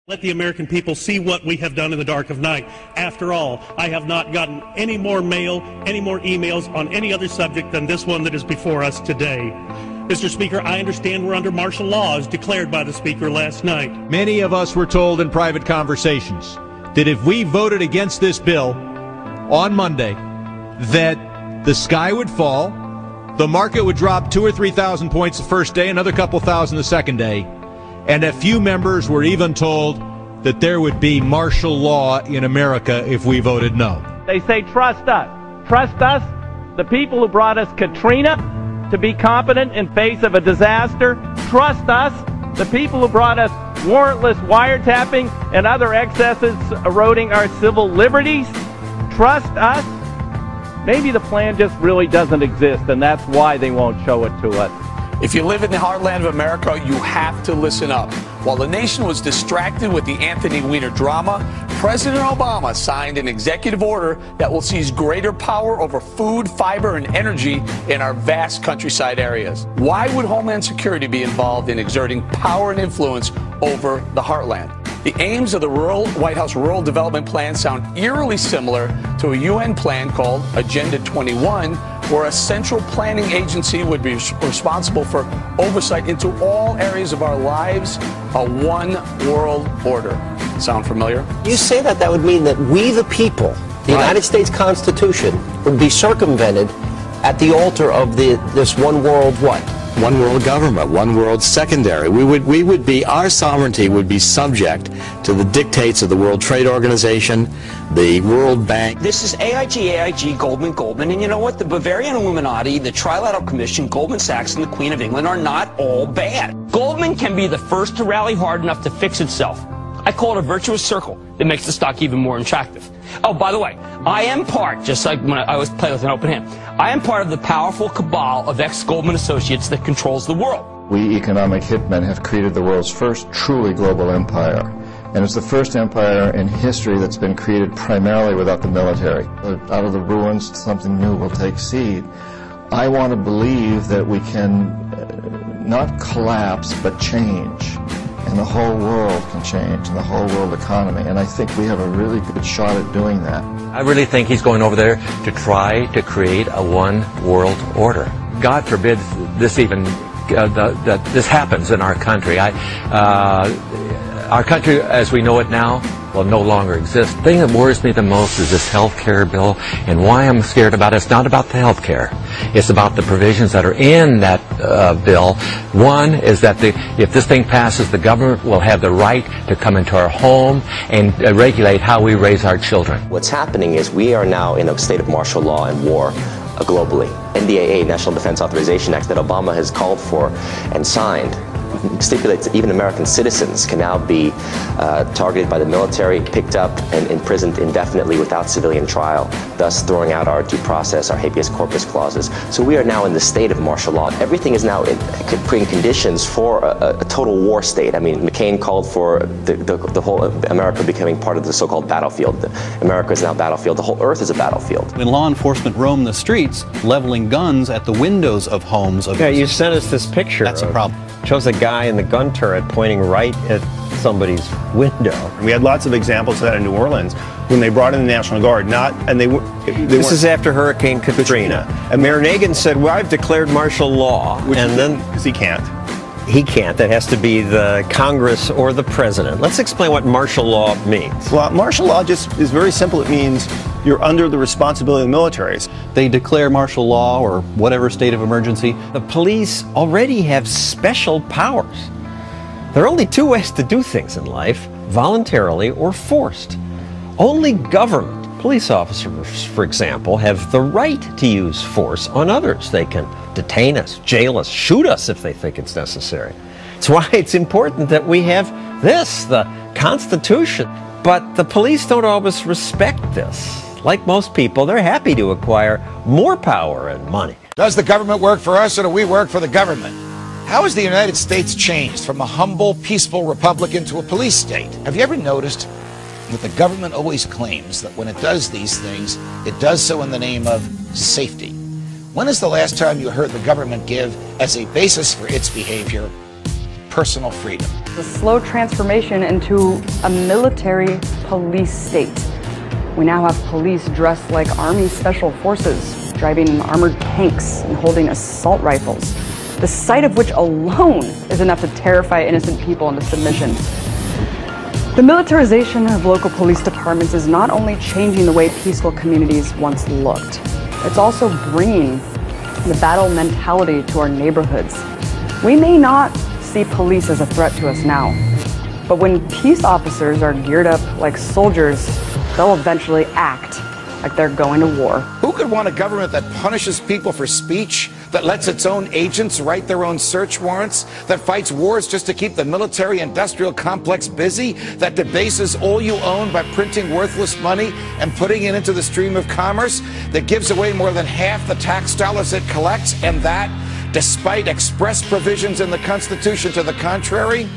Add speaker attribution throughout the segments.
Speaker 1: Let the American people see what we have done in the dark of night. After all, I have not gotten any more mail, any more emails on any other subject than this one that is before us today. Mr. Speaker, I understand we're under martial law as declared by the Speaker last night.
Speaker 2: Many of us were told in private conversations that if we voted against this bill on Monday, that the sky would fall, the market would drop 2,000 or 3,000 points the first day, another couple thousand the second day, and a few members were even told that there would be martial law in America if we voted no.
Speaker 3: They say trust us. Trust us, the people who brought us Katrina, to be competent in face of a disaster. Trust us, the people who brought us warrantless wiretapping and other excesses eroding our civil liberties. Trust us. Maybe the plan just really doesn't exist, and that's why they won't show it to us.
Speaker 4: If you live in the heartland of America, you have to listen up. While the nation was distracted with the Anthony Weiner drama, President Obama signed an executive order that will seize greater power over food, fiber, and energy in our vast countryside areas. Why would Homeland Security be involved in exerting power and influence over the heartland? The aims of the White House Rural Development Plan sound eerily similar to a UN plan called Agenda 21, where a central planning agency would be responsible for oversight into all areas of our lives, a one world order. Sound familiar?
Speaker 5: You say that would mean that we the people, the United States Constitution, would be circumvented at the altar of this one world what?
Speaker 6: One world government, one world secondary. We would be, our sovereignty would be subject to the dictates of the World Trade Organization, the World Bank.
Speaker 7: This is AIG, Goldman, and you know what? The Bavarian Illuminati, the Trilateral Commission, Goldman Sachs, and the Queen of England are not all bad. Goldman can be the first to rally hard enough to fix itself. I call it a virtuous circle that makes the stock even more attractive. Oh, by the way, I am part, just like when I always play with an open hand, I am part of the powerful cabal of ex-Goldman associates that controls the world.
Speaker 8: We economic hitmen have created the world's first truly global empire. And it's the first empire in history that's been created primarily without the military. Out of the ruins, something new will take seed. I want to believe that we can not collapse, but change. And the whole world can change, and the whole world economy. And I think we have a really good shot at doing that.
Speaker 9: I really think he's going over there to try to create a one world order. God forbid this even that this happens in our country. Our country, as we know it now, will no longer exist. The thing that worries me the most is this health care bill, and why I'm scared about it. It's not about the health care. It's about the provisions that are in that bill. One is that if this thing passes, the government will have the right to come into our home and regulate how we raise our children.
Speaker 5: What's happening is we are now in a state of martial law and war globally. NDAA, National Defense Authorization Act, that Obama has called for and signed, stipulates that even American citizens can now be targeted by the military, picked up, and imprisoned indefinitely without civilian trial, thus throwing out our due process, our habeas corpus clauses. So we are now in the state of martial law. Everything is now creating conditions for a total war state. I mean, McCain called for the whole America becoming part of the so-called battlefield. America is now a battlefield. The whole earth is a battlefield.
Speaker 10: When law enforcement roam the streets, leveling guns at the windows of homes.
Speaker 11: Yeah, you sent us this picture.
Speaker 10: That's a problem.
Speaker 11: Shows a guy in the gun turret pointing right at somebody's window.
Speaker 12: We had lots of examples of that in New Orleans when they brought in the National Guard.
Speaker 11: This is after Hurricane Katrina. And Mayor Nagin said, "Well, I've declared martial law,"
Speaker 12: because he can't.
Speaker 11: He can't. That has to be the Congress or the president. Let's explain what martial law means.
Speaker 12: Well, martial law just is very simple. It means you're under the responsibility of the militaries.
Speaker 10: They declare martial law or whatever state of emergency.
Speaker 11: The police already have special powers. There are only two ways to do things in life: voluntarily or forced. Only government police officers, for example, have the right to use force on others. They can detain us, jail us, shoot us if they think it's necessary. It's why it's important that we have this, the Constitution. But the police don't always respect this. Like most people, they're happy to acquire more power and money.
Speaker 13: Does the government work for us, or do we work for the government? How has the United States changed from a humble, peaceful republic into a police state? Have you ever noticed that the government always claims that when it does these things, it does so in the name of safety? When is the last time you heard the government give, as a basis for its behavior, personal freedom?
Speaker 14: the slow transformation into a military police state. We now have police dressed like Army Special Forces, driving armored tanks and holding assault rifles, the sight of which alone is enough to terrify innocent people into submission. The militarization of local police departments is not only changing the way peaceful communities once looked, it's also bringing the battle mentality to our neighborhoods. We may not see police as a threat to us now, but when peace officers are geared up like soldiers, they'll eventually act like they're going to war.
Speaker 13: Who could want a government that punishes people for speech, that lets its own agents write their own search warrants, that fights wars just to keep the military-industrial complex busy, that debases all you own by printing worthless money and putting it into the stream of commerce, that gives away more than half the tax dollars it collects, and that, despite express provisions in the Constitution to the contrary,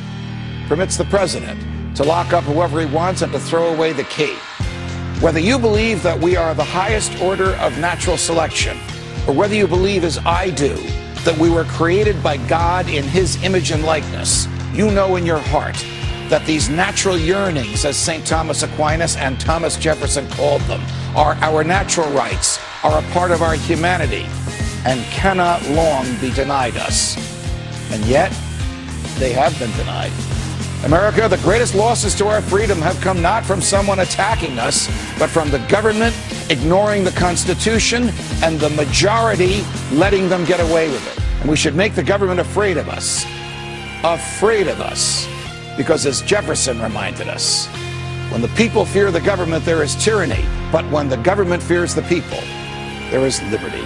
Speaker 13: permits the president to lock up whoever he wants and to throw away the key? Whether you believe that we are the highest order of natural selection, or whether you believe, as I do, that we were created by God in His image and likeness, you know in your heart that these natural yearnings, as St. Thomas Aquinas and Thomas Jefferson called them, are our natural rights, are a part of our humanity, and cannot long be denied us. And yet, they have been denied. America, the greatest losses to our freedom have come not from someone attacking us, but from the government ignoring the Constitution and the majority letting them get away with it. And we should make the government afraid of us. Afraid of us. Because as Jefferson reminded us, when the people fear the government, there is tyranny. But when the government fears the people, there is liberty.